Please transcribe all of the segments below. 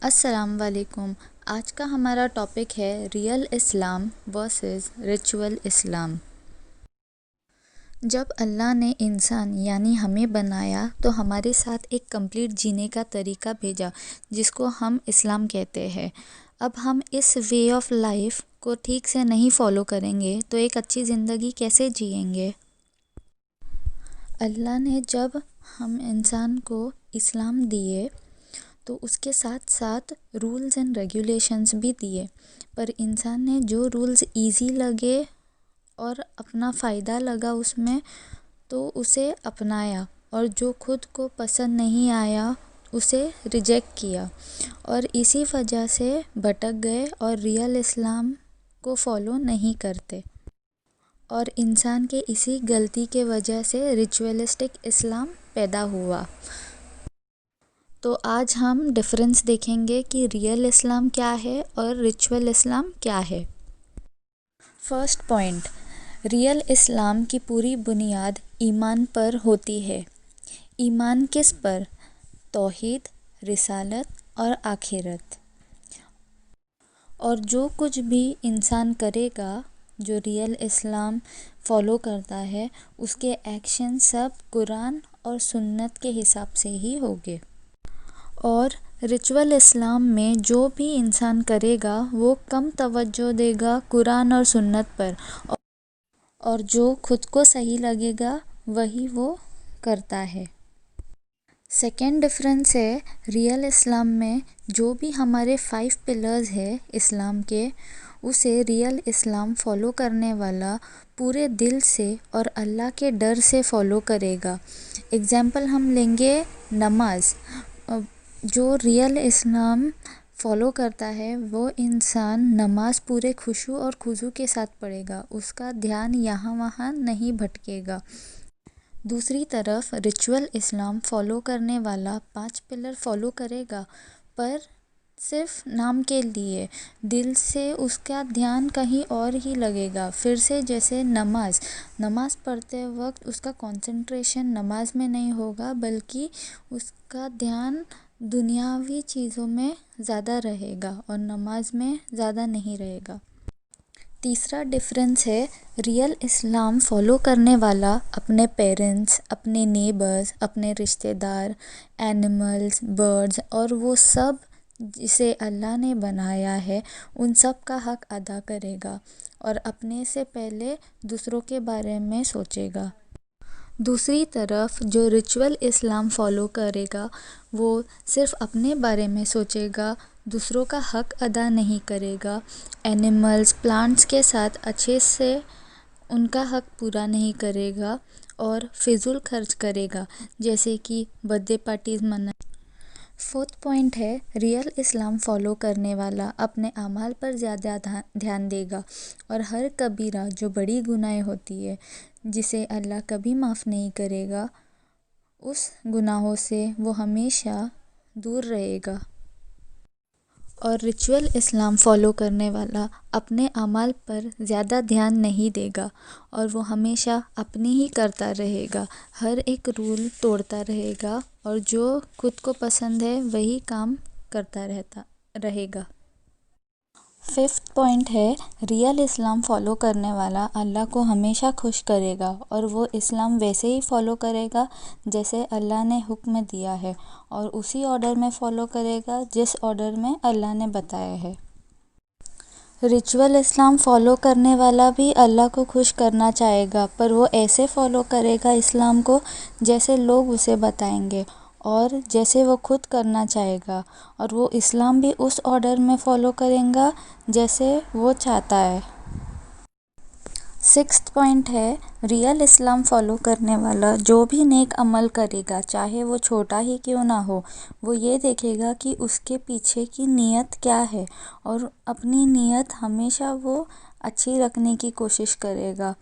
السلام علیکم۔ آج کا ہمارا ٹاپک ہے ریئل اسلام ورسز ریچول اسلام۔ جب اللہ نے انسان یعنی ہمیں بنایا تو ہمارے ساتھ ایک کمپلیٹ جینے کا طریقہ بھیجا جس کو ہم اسلام کہتے ہیں۔ اب ہم اس وے آف لائف کو ٹھیک سے نہیں فالو کریں گے تو ایک اچھی زندگی کیسے جئیں گے؟ اللہ نے جب ہم انسان کو اسلام دیے تو اس کے ساتھ ساتھ رولز اینڈ ریگولیشنز بھی دیے، پر انسان نے جو رولز ایزی لگے اور اپنا فائدہ لگا اس میں تو اسے اپنایا، اور جو خود کو پسند نہیں آیا اسے ریجیکٹ کیا، اور اسی وجہ سے بھٹک گئے اور ریئل اسلام کو فالو نہیں کرتے، اور انسان کے اسی غلطی کے وجہ سے ریچولیسٹک اسلام پیدا ہوا۔ تو آج ہم ڈفرینس دیکھیں گے کہ ریئل اسلام کیا ہے اور ریچول اسلام کیا ہے۔ فرسٹ پوائنٹ، ریئل اسلام کی پوری بنیاد ایمان پر ہوتی ہے۔ ایمان کس پر؟ توحید، رسالت اور آخرت۔ اور جو کچھ بھی انسان کرے گا جو ریئل اسلام فالو کرتا ہے اس کے ایکشن سب قرآن اور سنت کے حساب سے ہی ہوگے۔ اور ریچول اسلام میں جو بھی انسان کرے گا وہ کم توجہ دے گا قرآن اور سنت پر، اور جو خود کو صحیح لگے گا وہی وہ کرتا ہے۔ سیکنڈ ڈفرینس ہے، ریئل اسلام میں جو بھی ہمارے 5 پلرز ہیں اسلام کے، اسے ریئل اسلام فالو کرنے والا پورے دل سے اور اللہ کے ڈر سے فالو کرے گا۔ اگزامپل ہم لیں گے نماز۔ جو ریئل اسلام فالو کرتا ہے وہ انسان نماز پورے خشوع اور خضوع کے ساتھ پڑھے گا، اس کا دھیان یہاں وہاں نہیں بھٹکے گا۔ دوسری طرف ریچول اسلام فالو کرنے والا 5 پلر فالو کرے گا، پر صرف نام کے لیے، دل سے اس کا دھیان کہیں اور ہی لگے گا۔ پھر سے جیسے نماز پڑھتے وقت اس کا کنسنٹریشن نماز میں نہیں ہوگا بلکہ اس کا دھیان دنیاوی چیزوں میں زیادہ رہے گا اور نماز میں زیادہ نہیں رہے گا۔ تیسرا ڈفرینس ہے، ریئل اسلام فالو کرنے والا اپنے پیرنٹس، اپنے نیبرز، اپنے رشتہ دار، اینیملز، برڈز اور وہ سب جسے اللہ نے بنایا ہے ان سب کا حق ادا کرے گا، اور اپنے سے پہلے دوسروں کے بارے میں سوچے گا۔ دوسری طرف جو ریچول اسلام فالو کرے گا وہ صرف اپنے بارے میں سوچے گا، دوسروں کا حق ادا نہیں کرے گا، اینیملز، پلانٹس کے ساتھ اچھے سے ان کا حق پورا نہیں کرے گا، اور فضول خرچ کرے گا جیسے کہ برتھ ڈے پارٹیز منائے۔ فورتھ پوائنٹ ہے، ریئل اسلام فالو کرنے والا اپنے اعمال پر زیادہ دھیان دے گا، اور ہر کبیرہ جو بڑی گناہ ہوتی ہے جسے اللہ کبھی معاف نہیں کرے گا، اس گناہوں سے وہ ہمیشہ دور رہے گا۔ اور ریچول اسلام فالو کرنے والا اپنے اعمال پر زیادہ دھیان نہیں دے گا، اور وہ ہمیشہ اپنی ہی کرتا رہے گا، ہر ایک رول توڑتا رہے گا، اور جو خود کو پسند ہے وہی کام کرتا رہے گا۔ ففتھ پوائنٹ ہے، ریئل اسلام فالو کرنے والا اللہ کو ہمیشہ خوش کرے گا، اور وہ اسلام ویسے ہی فالو کرے گا جیسے اللہ نے حکم دیا ہے، اور اسی آرڈر میں فالو کرے گا جس آرڈر میں اللہ نے بتایا ہے۔ ریچول اسلام فالو کرنے والا بھی اللہ کو خوش کرنا چاہے گا، پر وہ ایسے فالو کرے گا اسلام کو جیسے لوگ اسے بتائیں گے اور جیسے وہ خود کرنا چاہے گا، اور وہ اسلام بھی اس آرڈر میں فالو کرے گا جیسے وہ چاہتا ہے۔ سکستھ پوائنٹ ہے، ریئل اسلام فالو کرنے والا جو بھی نیک عمل کرے گا چاہے وہ چھوٹا ہی کیوں نہ ہو، وہ یہ دیکھے گا کہ اس کے پیچھے کی نیت کیا ہے، اور اپنی نیت ہمیشہ وہ اچھی رکھنے کی کوشش کرے گا،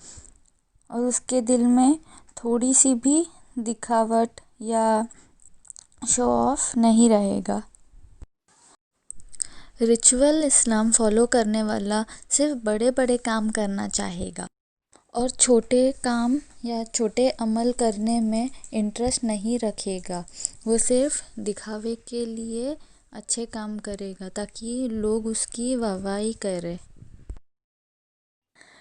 اور اس کے دل میں تھوڑی سی بھی دکھاوٹ یا شو آف نہیں رہے گا۔ ریچول اسلام فالو کرنے والا صرف بڑے بڑے کام کرنا چاہے گا، اور چھوٹے کام یا چھوٹے عمل کرنے میں انٹرسٹ نہیں رکھے گا۔ وہ صرف دکھاوے کے لیے اچھے کام کرے گا تاکہ لوگ اس کی واہواہی کریں۔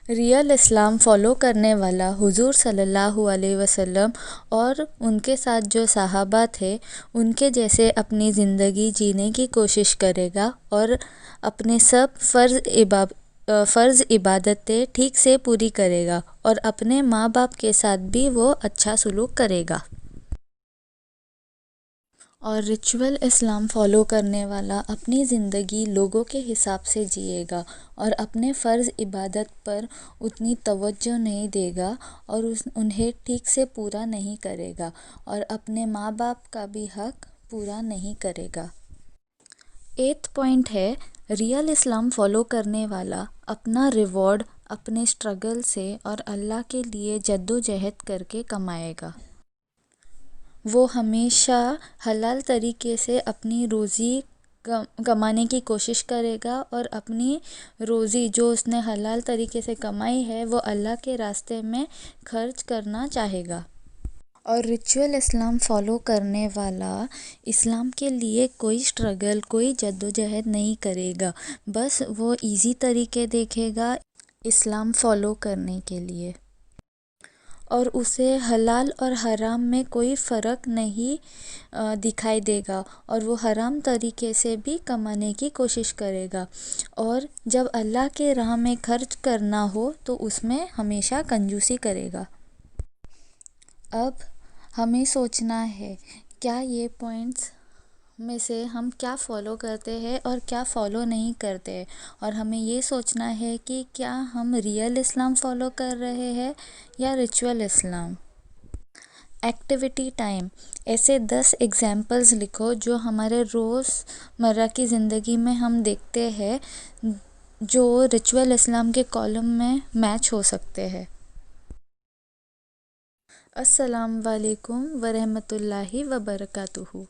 ریئل اسلام فالو کرنے والا حضور صلی اللہ علیہ وسلم اور ان کے ساتھ جو صحابہ تھے ان کے جیسے اپنی زندگی جینے کی کوشش کرے گا اور اپنے سب فرض عبادتیں ٹھیک سے پوری کرے گا اور اپنے ماں باپ کے ساتھ بھی وہ اچھا سلوک کرے گا۔ اور ریچول اسلام فالو کرنے والا اپنی زندگی لوگوں کے حساب سے جیے گا اور اپنے فرض عبادت پر اتنی توجہ نہیں دے گا اور انہیں ٹھیک سے پورا نہیں کرے گا اور اپنے ماں باپ کا بھی حق پورا نہیں کرے گا۔ 8 پوائنٹ ہے، ریئل اسلام فالو کرنے والا اپنا ریوارڈ اپنے اسٹرگل سے اور اللہ کے لیے جدوجہد کر کے کمائے گا۔ وہ ہمیشہ حلال طریقے سے اپنی روزی کمانے کی کوشش کرے گا اور اپنی روزی جو اس نے حلال طریقے سے کمائی ہے وہ اللہ کے راستے میں خرچ کرنا چاہے گا۔ اور ریچول اسلام فالو کرنے والا اسلام کے لیے کوئی اسٹرگل کوئی جدوجہد نہیں کرے گا، بس وہ ایزی طریقے دیکھے گا اسلام فالو کرنے کے لیے، اور اسے حلال اور حرام میں کوئی فرق نہیں دکھائی دے گا اور وہ حرام طریقے سے بھی کمانے کی کوشش کرے گا، اور جب اللہ کے راہ میں خرچ کرنا ہو تو اس میں ہمیشہ کنجوسی کرے گا۔ اب ہمیں سوچنا ہے کیا یہ پوائنٹس میں سے ہم کیا فالو کرتے ہیں اور کیا فالو نہیں کرتے، اور ہمیں یہ سوچنا ہے کہ کیا ہم ریئل اسلام فالو کر رہے ہیں یا ریچول اسلام۔ ایکٹیویٹی ٹائم، ایسے 10 ایگزامپلز لکھو جو ہمارے روز مرہ کی زندگی میں ہم دیکھتے ہیں جو ریچول اسلام کے کالم میں میچ ہو سکتے ہیں۔ السلام علیکم ورحمۃ اللہ وبرکاتہ۔